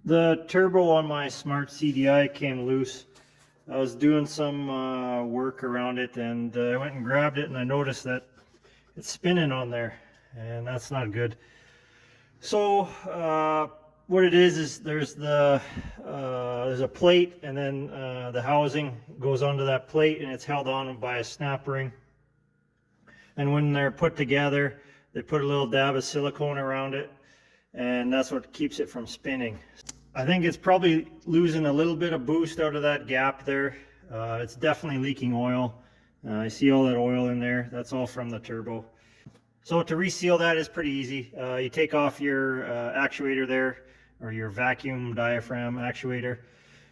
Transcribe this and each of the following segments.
The turbo on my Smart CDI came loose. I was doing some work around it, and I went and grabbed it, and I noticed that it's spinning on there, and that's not good. So what it is there's a plate, and then the housing goes onto that plate, and it's held on by a snap ring. And when they're put together, they put a little dab of silicone around it, and that's what keeps it from spinning. I think it's probably losing a little bit of boost out of that gap there. It's definitely leaking oil. I see all that oil in there. That's all from the turbo. So to reseal that is pretty easy. You take off your actuator there, or your vacuum diaphragm actuator,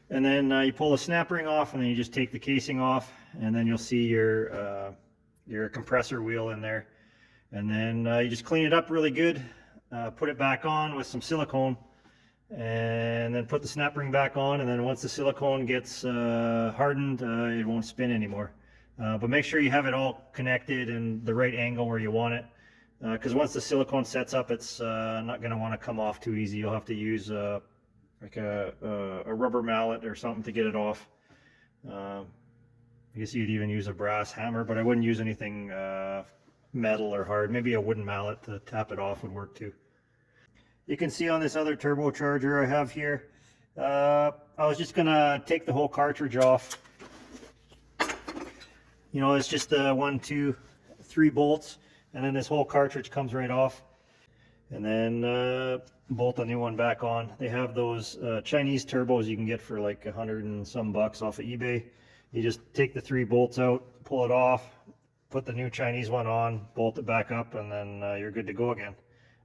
and then you pull the snap ring off, and then you just take the casing off, and then you'll see your compressor wheel in there. And then you just clean it up really good, put it back on with some silicone, and then put the snap ring back on, and then once the silicone gets hardened, it won't spin anymore. But make sure you have it all connected in the right angle where you want it, because once the silicone sets up, it's not going to want to come off too easy. You'll have to use like a rubber mallet or something to get it off. I guess you'd even use a brass hammer, but I wouldn't use anything metal or hard. Maybe a wooden mallet to tap it off would work too. You can see on this other turbocharger I have here, I was just gonna take the whole cartridge off. You know, it's just 1, 2, 3 bolts, and then this whole cartridge comes right off. And then bolt a new one back on. They have those Chinese turbos you can get for like $100 and some bucks off of eBay. You just take the 3 bolts out, pull it off, put the new Chinese one on, bolt it back up, and then you're good to go again.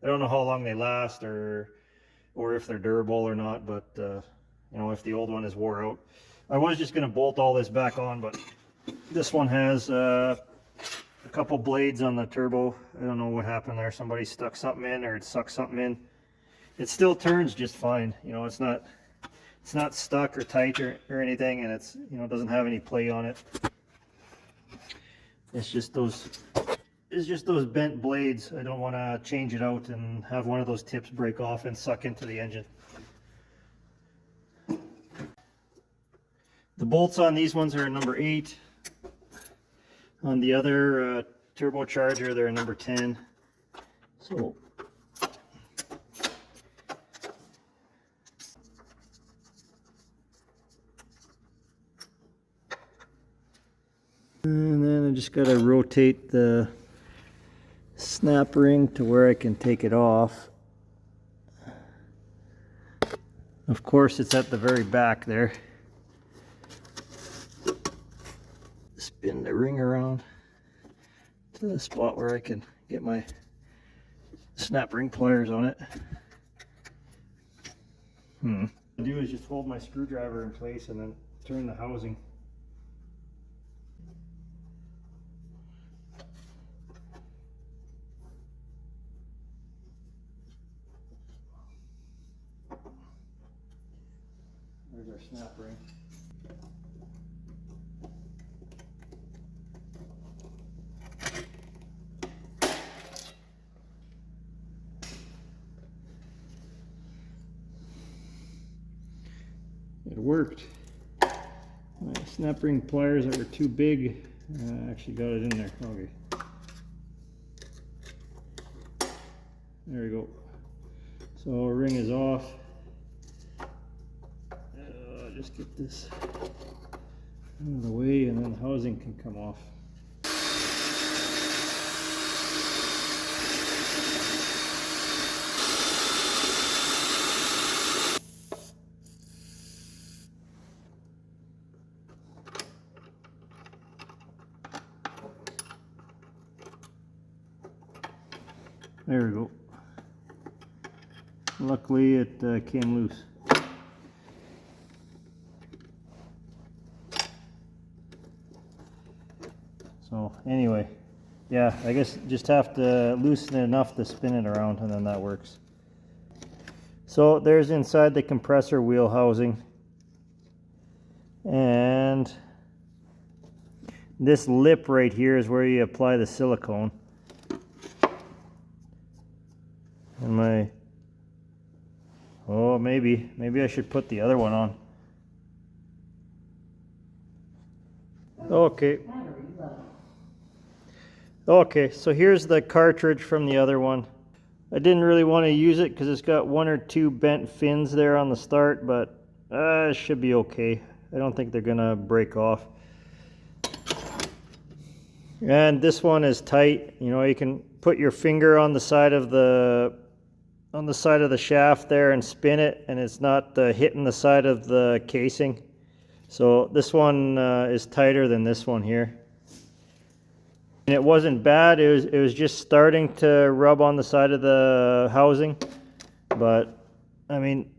I don't know how long they last or if they're durable or not, but you know, if the old one is wore out. I was just going to bolt all this back on, but this one has a couple blades on the turbo. I don't know what happened there. Somebody stuck something in, or it sucked something in. It still turns just fine. You know, it's not stuck or tight or anything, and it's, you know, doesn't have any play on it. It's just those bent blades. I don't want to change it out and have one of those tips break off and suck into the engine. The bolts on these ones are number 8. On the other turbocharger, they're number 10. So and then I just got to rotate the snap ring to where I can take it off. Of course, it's at the very back there. Spin the ring around to the spot where I can get my snap ring pliers on it. What I do is just hold my screwdriver in place and then turn the housing. There's our snap ring. It worked. My snap ring pliers that were too big, actually got it in there. Okay. There we go. So our ring is off. Just get this out of the way, and then the housing can come off. There we go. Luckily it came loose. So anyway, yeah, I guess just have to loosen it enough to spin it around, and then that works. So there's inside the compressor wheel housing, and this lip right here is where you apply the silicone. And my Oh, maybe I should put the other one on. Okay. Okay, so here's the cartridge from the other one. I didn't really want to use it because it's got 1 or 2 bent fins there on the start, but it should be okay. I don't think they're gonna break off. And this one is tight. You know, you can put your finger on the side of the shaft there and spin it, and it's not hitting the side of the casing. So this one is tighter than this one here. And it wasn't bad. It was just starting to rub on the side of the housing, but I mean,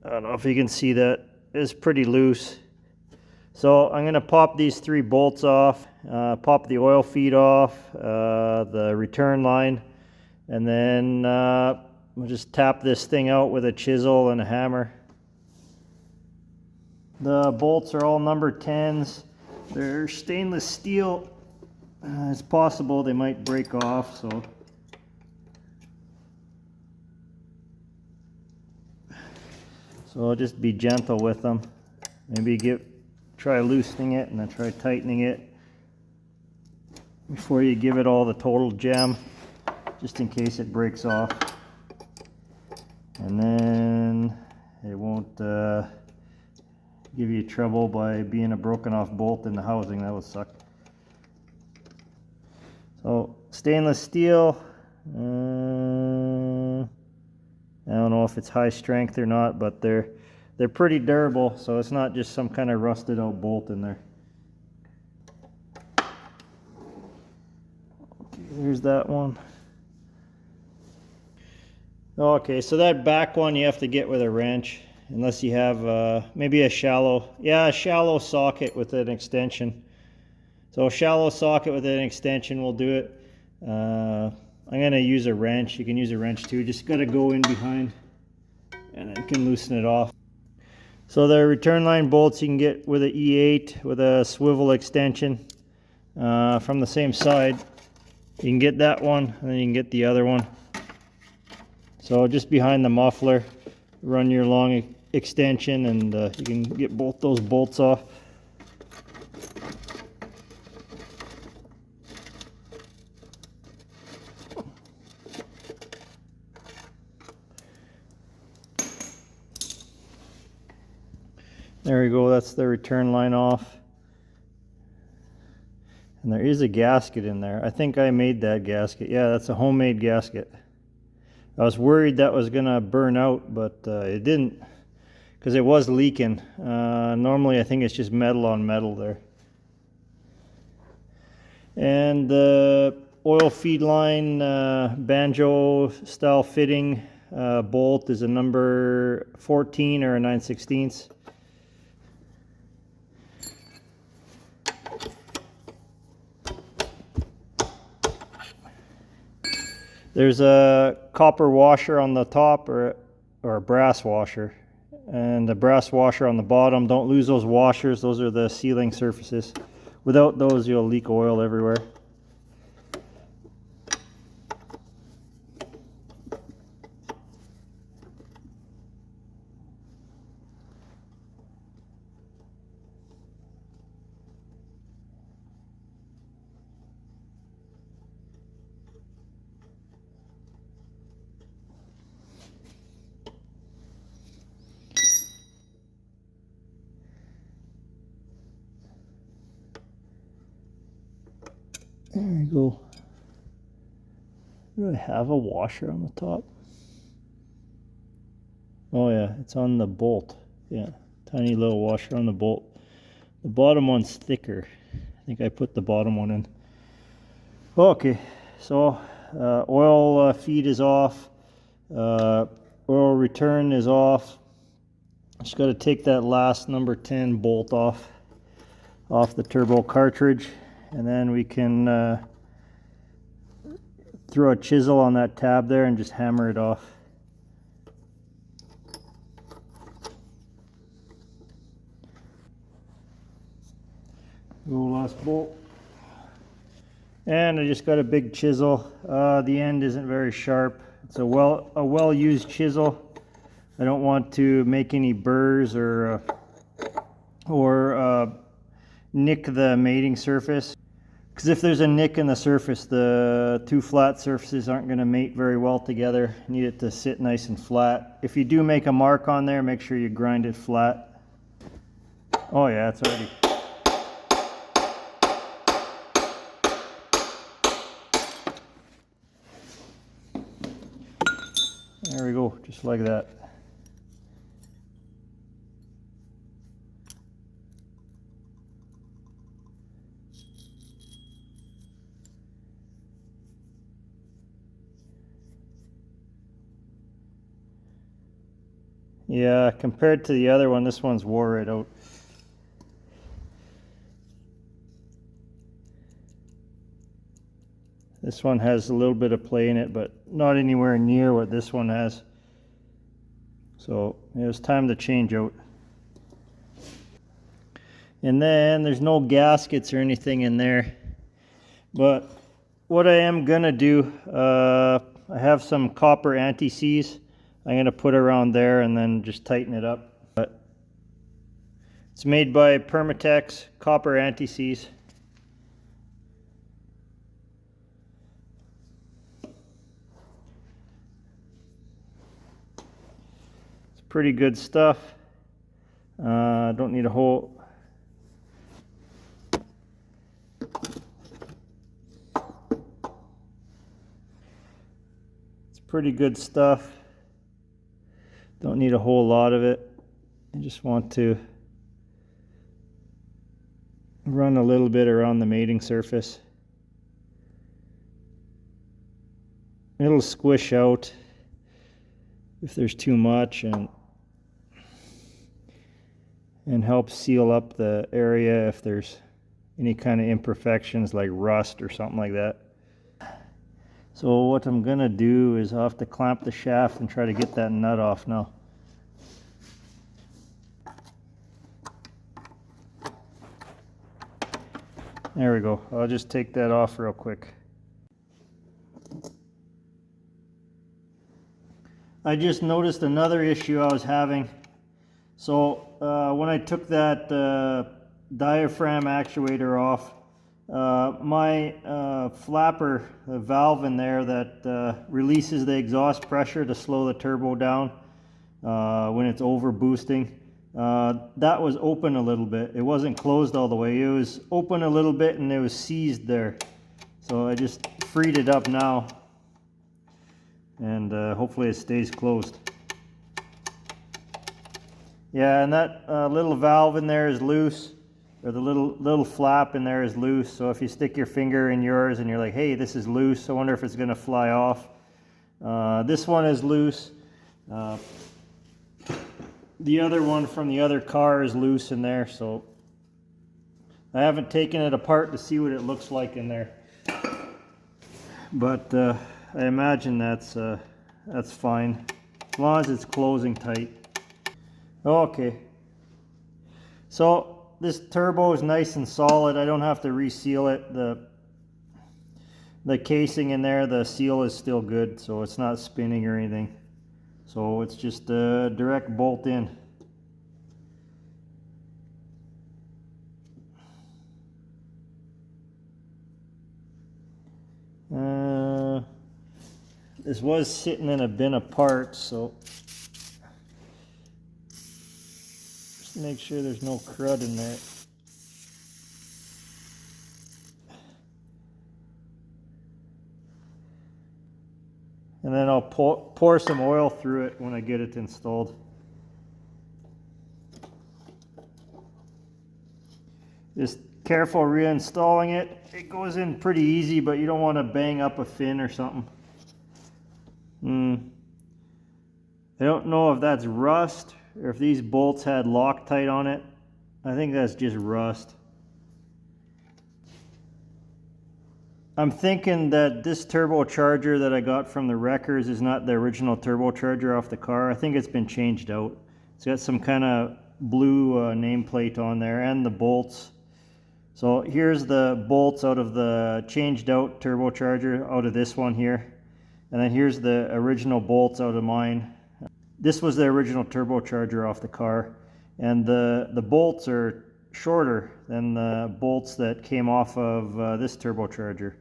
I don't know if you can see that. It's pretty loose. So I'm going to pop these 3 bolts off, pop the oil feed off, the return line, and then we'll just tap this thing out with a chisel and a hammer. The bolts are all number 10s. They're stainless steel. It's possible they might break off, so I'll just be gentle with them. Maybe try loosening it and then try tightening it before you give it all the total jam, just in case it breaks off. And then it won't give you trouble by being a broken off bolt in the housing. That would suck. So stainless steel. I don't know if it's high strength or not, but they're pretty durable, so it's not just some kind of rusted out bolt in there. Okay, here's that one. Okay, so that back one you have to get with a wrench, unless you have maybe a shallow socket with an extension. So a shallow socket with an extension will do it. I'm going to use a wrench. You can use a wrench too. Just got to go in behind and then you can loosen it off. So the return line bolts you can get with an E8 with a swivel extension from the same side. You can get that one and then you can get the other one. So just behind the muffler, run your long extension and you can get both those bolts off. There we go, that's the return line off. And there is a gasket in there. I think I made that gasket. Yeah, that's a homemade gasket. I was worried that was gonna burn out, but it didn't, because it was leaking. Normally I think it's just metal on metal there. And the oil feed line banjo style fitting bolt is a number 14 or a 9/16. There's a copper washer on the top or a brass washer, and a brass washer on the bottom. Don't lose those washers. Those are the sealing surfaces. Without those, you'll leak oil everywhere. There we go. Do I have a washer on the top? Oh yeah, it's on the bolt. Yeah, tiny little washer on the bolt. The bottom one's thicker. I think I put the bottom one in. Okay, so oil feed is off. Oil return is off. Just got to take that last number 10 bolt off the turbo cartridge, and then we can throw a chisel on that tab there and just hammer it off. Go last bolt. And I just got a big chisel. The end isn't very sharp. It's a well used chisel. I don't want to make any burrs or nick the mating surface, because if there's a nick in the surface, the two flat surfaces aren't going to mate very well together. You need it to sit nice and flat. If you do make a mark on there, make sure you grind it flat. Oh yeah, it's already. There we go, just like that. Yeah, compared to the other one, this one's wore it out. This one has a little bit of play in it, but not anywhere near what this one has. So it was time to change out. And then there's no gaskets or anything in there. But what I am gonna do, I have some copper anti-seize. I'm going to put around there and then just tighten it up. But it's made by Permatex, copper anti-seize. It's pretty good stuff. Don't need a whole... It's pretty good stuff. Don't need a whole lot of it. I just want to run a little bit around the mating surface. It'll squish out if there's too much and help seal up the area if there's any kind of imperfections like rust or something like that. So what I'm gonna do is I'll have to clamp the shaft and try to get that nut off now. There we go. I'll just take that off real quick. I just noticed another issue I was having. So when I took that diaphragm actuator off, my flapper, the valve in there that releases the exhaust pressure to slow the turbo down when it's over boosting, that was open a little bit. It wasn't closed all the way. It was open a little bit and it was seized there. So I just freed it up now and hopefully it stays closed. Yeah, and that little valve in there is loose. Or the little flap in there is loose, so if you stick your finger in yours and you're like, hey, this is loose, I wonder if it's going to fly off. This one is loose. The other one from the other car is loose in there, so I haven't taken it apart to see what it looks like in there. But I imagine that's fine, as long as it's closing tight. Okay. So this turbo is nice and solid. I don't have to reseal it. The casing in there, the seal is still good, so it's not spinning or anything. So it's just a direct bolt in. This was sitting in a bin of parts, so just make sure there's no crud in there. And then I'll pour some oil through it when I get it installed. Just careful reinstalling it. It goes in pretty easy, but you don't want to bang up a fin or something. I don't know if that's rust or if these bolts had Loctite on it. I think that's just rust. I'm thinking that this turbocharger that I got from the wreckers is not the original turbocharger off the car. I think it's been changed out. It's got some kind of blue nameplate on there and the bolts. So here's the bolts out of the changed out turbocharger, out of this one here. And then here's the original bolts out of mine. This was the original turbocharger off the car, and the bolts are shorter than the bolts that came off of this turbocharger.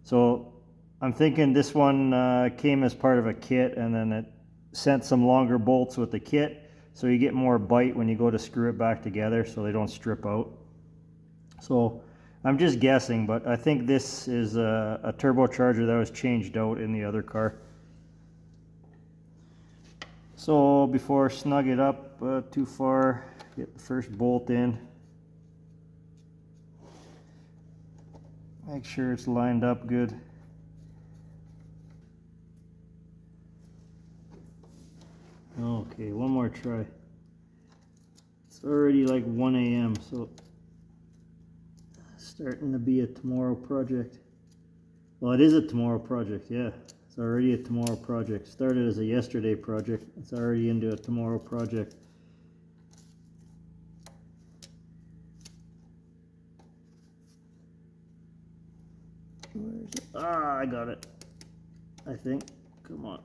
So I'm thinking this one came as part of a kit, and then it sent some longer bolts with the kit, so you get more bite when you go to screw it back together so they don't strip out. So I'm just guessing, but I think this is a turbocharger that was changed out in the other car. So before I snug it up too far, get the first bolt in. Make sure it's lined up good. Okay, one more try. It's already like 1 a.m. so it's starting to be a tomorrow project. Well, it is a tomorrow project, yeah. It's already a tomorrow project. Started as a yesterday project. It's already into a tomorrow project. Where's it? Ah, I got it. I think. Come on.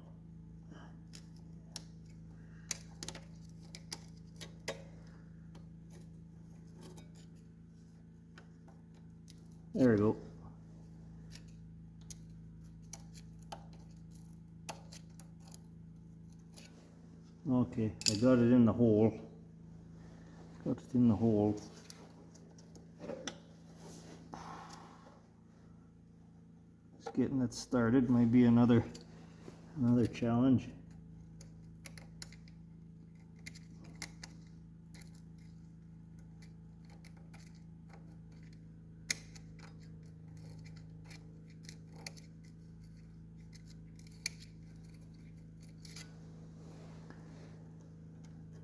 There we go. Okay, I got it in the hole. Got it in the hole. Just getting it started might be another challenge.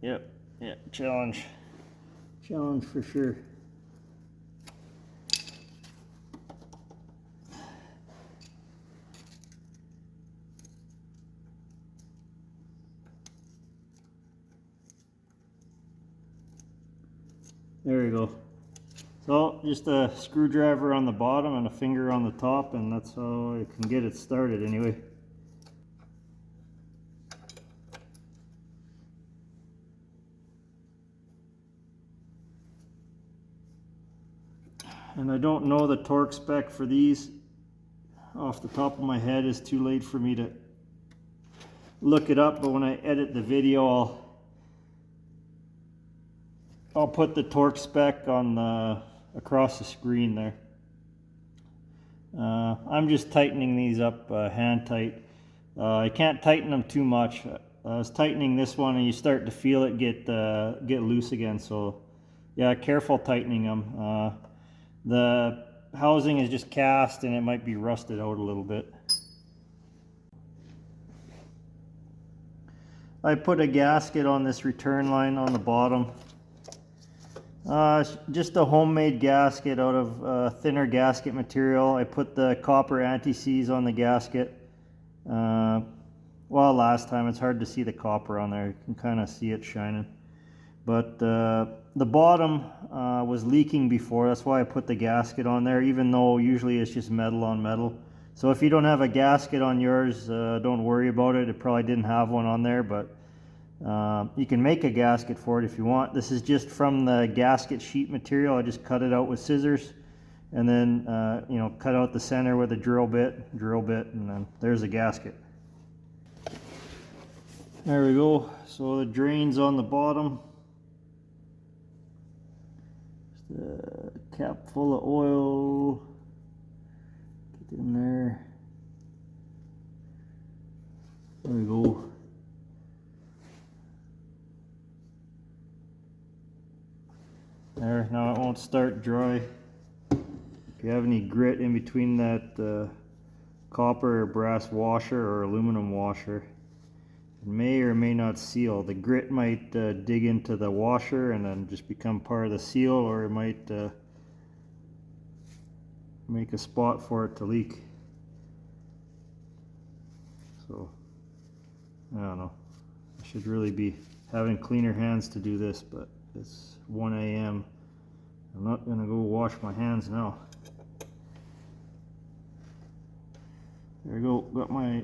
Yep, yeah, challenge for sure. There we go. So just a screwdriver on the bottom and a finger on the top, and that's how I can get it started anyway. And I don't know the torque spec for these off the top of my head. It's too late for me to look it up, but when I edit the video I'll put the torque spec on the across the screen there. I'm just tightening these up hand tight. I can't tighten them too much. I was tightening this one and you start to feel it get loose again, so yeah, careful tightening them. The housing is just cast and it might be rusted out a little bit. I put a gasket on this return line on the bottom. Just a homemade gasket out of thinner gasket material. I put the copper anti-seize on the gasket. Well, last time it's hard to see the copper on there. You can kind of see it shining. But the bottom was leaking before. That's why I put the gasket on there, even though usually it's just metal on metal. So if you don't have a gasket on yours, don't worry about it. It probably didn't have one on there, but you can make a gasket for it if you want. This is just from the gasket sheet material. I just cut it out with scissors, and then you know, cut out the center with a drill bit, and then there's a gasket. There we go. So the drain's on the bottom. Just a cap full of oil. Get in there. There we go. There, now it won't start dry. If you have any grit in between that copper or brass washer or aluminum washer, it may or may not seal. The grit might dig into the washer and then just become part of the seal, or it might make a spot for it to leak. So, I don't know. I should really be having cleaner hands to do this, but it's 1 a.m. I'm not gonna go wash my hands now. There we go, got my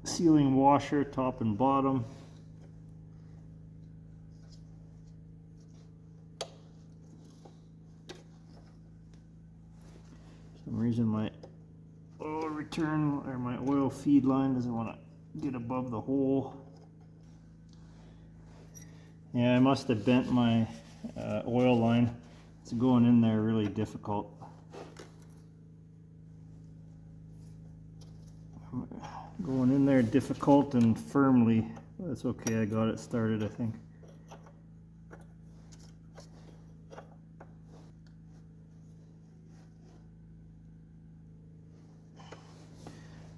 sealing washer, top and bottom. For some reason my oil return or my oil feed line doesn't want to get above the hole. Yeah, I must have bent my oil line. It's going in there really difficult. Going in there difficult and firmly. That's okay, I got it started, I think.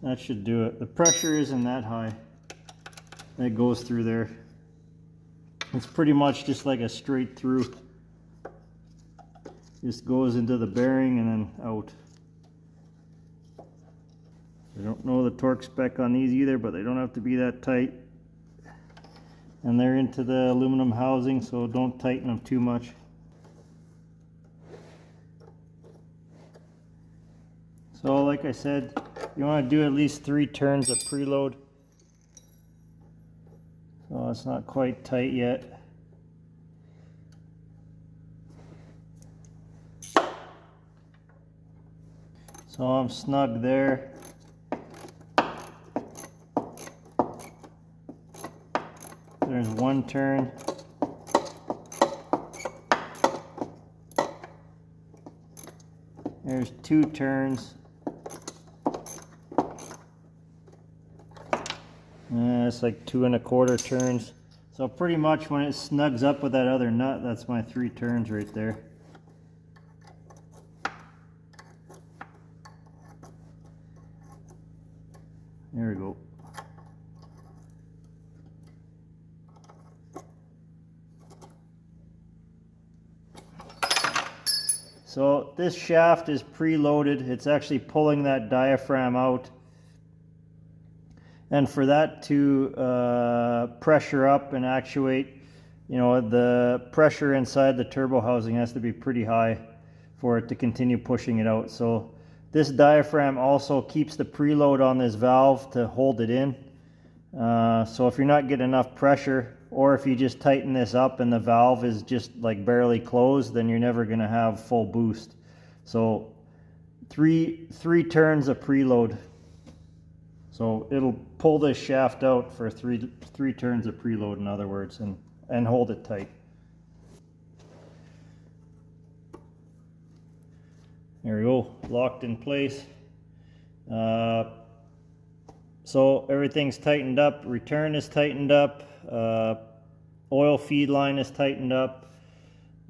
That should do it. The pressure isn't that high. It goes through there. It's pretty much just like a straight through. Just goes into the bearing and then out. I don't know the torque spec on these either, but they don't have to be that tight. And they're into the aluminum housing, so don't tighten them too much. So like I said, you want to do at least 3 turns of preload. So it's not quite tight yet. So I'm snug there. There's 1 turn. There's 2 turns. It's like 2 1/4 turns. So pretty much when it snugs up with that other nut, that's my 3 turns right there. There we go. So this shaft is preloaded. It's actually pulling that diaphragm out. And for that to pressure up and actuate, you know, the pressure inside the turbo housing has to be pretty high for it to continue pushing it out. So this diaphragm also keeps the preload on this valve to hold it in. So if you're not getting enough pressure, or if you just tighten this up and the valve is just like barely closed, then you're never going to have full boost. So three turns of preload. So it'll pull this shaft out for three turns of preload, in other words, and hold it tight. There we go, locked in place. So everything's tightened up, return is tightened up, oil feed line is tightened up,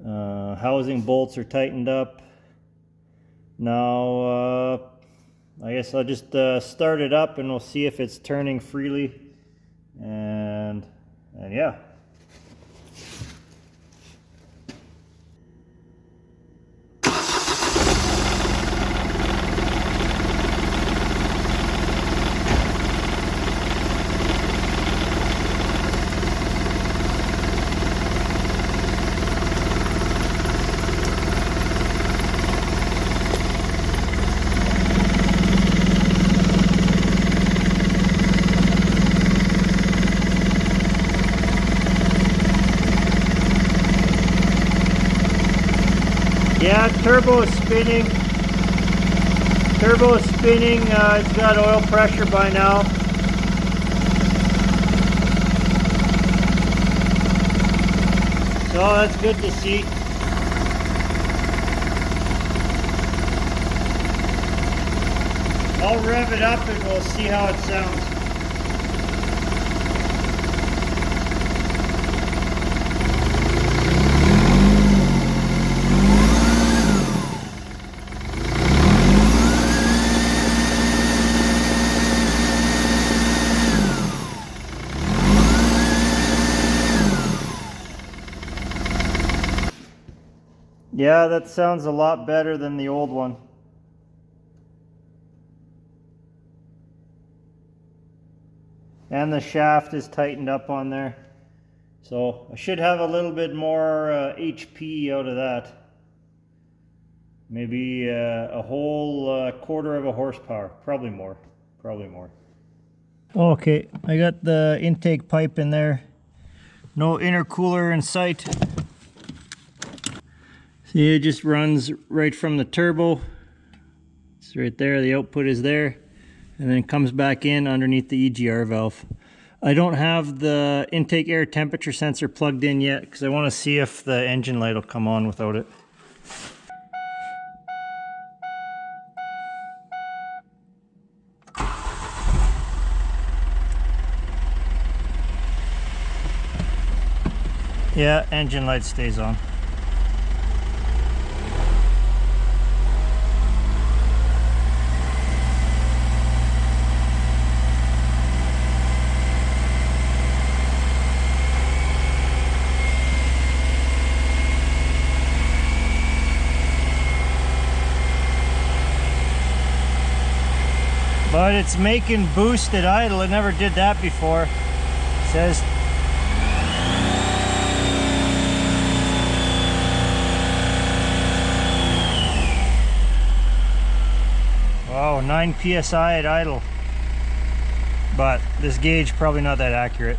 housing bolts are tightened up. Now I guess I'll just start it up and we'll see if it's turning freely, and yeah. Yeah, turbo is spinning. Turbo is spinning. It's got oil pressure by now. So that's good to see. I'll rev it up and we'll see how it sounds. Yeah, that sounds a lot better than the old one. And the shaft is tightened up on there. So I should have a little bit more HP out of that. Maybe a whole 1/4 of a horsepower. Probably more. Probably more. Okay, I got the intake pipe in there. No intercooler in sight. See, it just runs right from the turbo. It's right there, the output is there. And then it comes back in underneath the EGR valve. I don't have the intake air temperature sensor plugged in yet because I want to see if the engine light will come on without it. Yeah, engine light stays on. But it's making boosted idle. It never did that before. It says wow, 9 psi at idle. But this gauge probably not that accurate.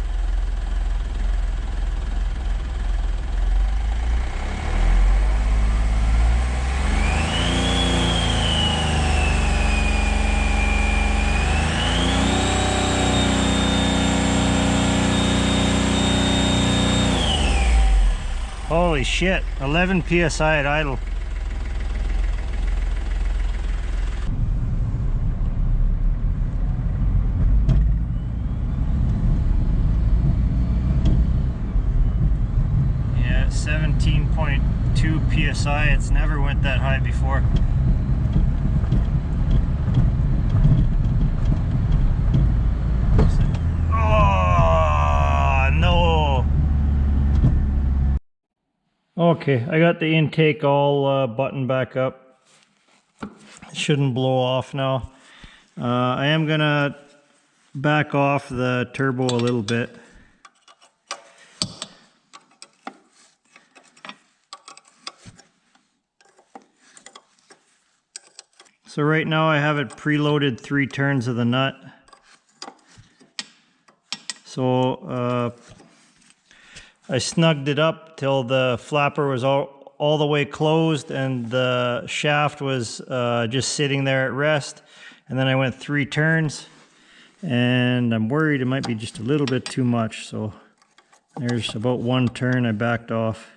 Holy shit, 11 psi at idle. Yeah, 17.2 psi, it's never went that high before. Oh, no. Okay, I got the intake all buttoned back up. It shouldn't blow off now. I am gonna back off the turbo a little bit. So right now I have it preloaded 3 turns of the nut. So I snugged it up till the flapper was all the way closed and the shaft was just sitting there at rest. And then I went 3 turns and I'm worried it might be just a little bit too much. So there's about 1 turn I backed off.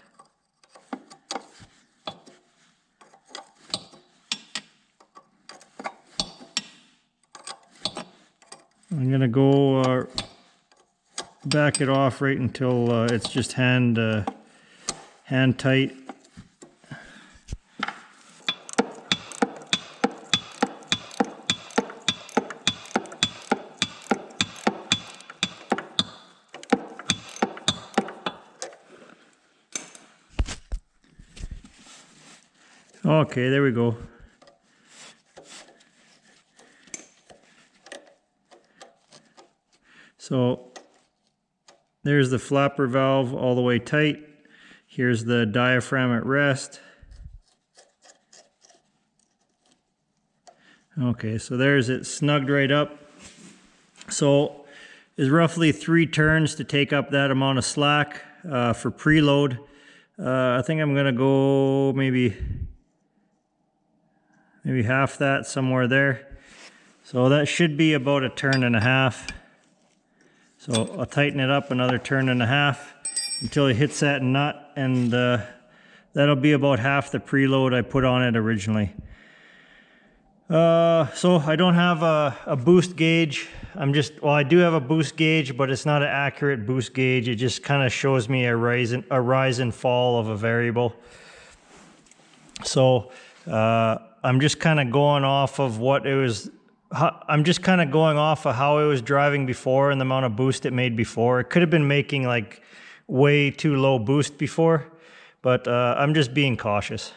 I'm gonna go back it off right until it's just hand tight. Okay, there we go. So there's the flapper valve all the way tight. Here's the diaphragm at rest. Okay, so there's it snugged right up. So it's roughly 3 turns to take up that amount of slack for preload. I think I'm gonna go maybe half that, somewhere there. So that should be about 1.5 turns. So I'll tighten it up another 1.5 turns until it hits that nut, and that'll be about half the preload I put on it originally. So I don't have a boost gauge. Well, I do have a boost gauge, but it's not an accurate boost gauge. It just kind of shows me a rise and fall of a variable. So I'm just kind of going off of what it was. I'm just kind of going off of how it was driving before and the amount of boost it made before. It could have been making like way too low boost before, but I'm just being cautious.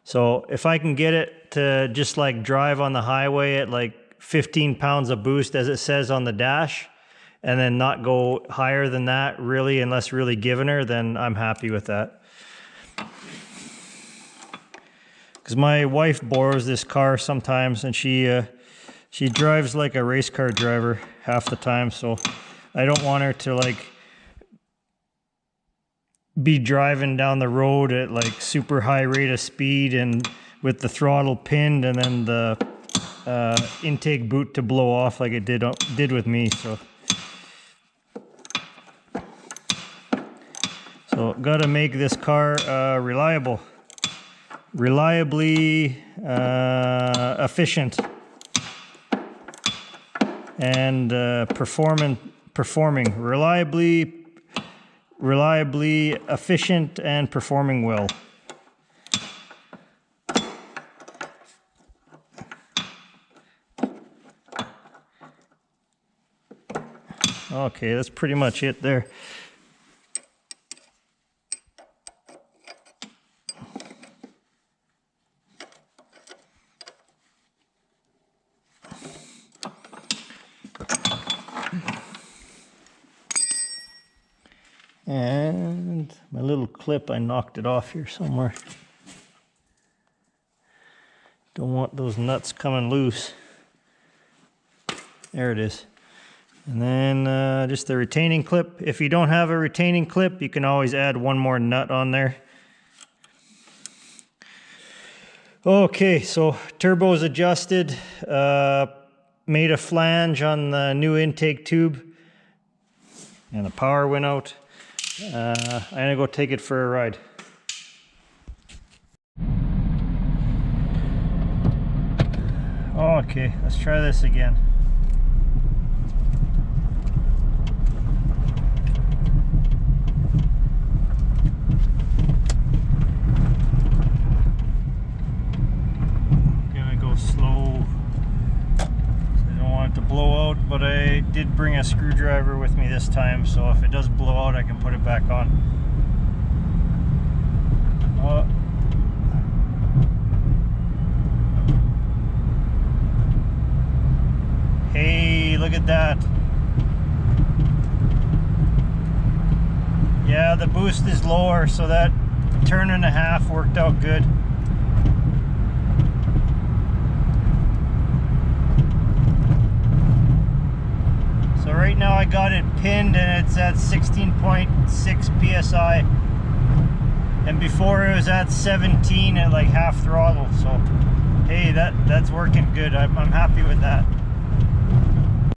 So if I can get it to just like drive on the highway at like 15 pounds of boost as it says on the dash, and then not go higher than that really, unless really giving her, then I'm happy with that. Because my wife borrows this car sometimes, and she She drives like a race car driver half the time, so I don't want her to like be driving down the road at like super high rate of speed and with the throttle pinned and then the intake boot to blow off like it did with me. So gotta make this car reliably efficient and performing reliably efficient and performing well. Okay, that's pretty much it there. And my little clip, I knocked it off here somewhere. Don't want those nuts coming loose. There it is. And then just the retaining clip. If you don't have a retaining clip, you can always add one more nut on there. Okay, so turbo's adjusted. Made a flange on the new intake tube. And the power went out. I'm gonna go take it for a ride. Okay, let's try this again. Gonna go slow. I don't want it to blow out, but I did bring a screwdriver with me this time, so if it does blow out, I can put it back on. Hey, look at that. Yeah, the boost is lower, so that turn and a half worked out good. So right now I got it pinned and it's at 16.6 psi. And before it was at 17 at like half throttle. So hey, that's working good. I'm happy with that.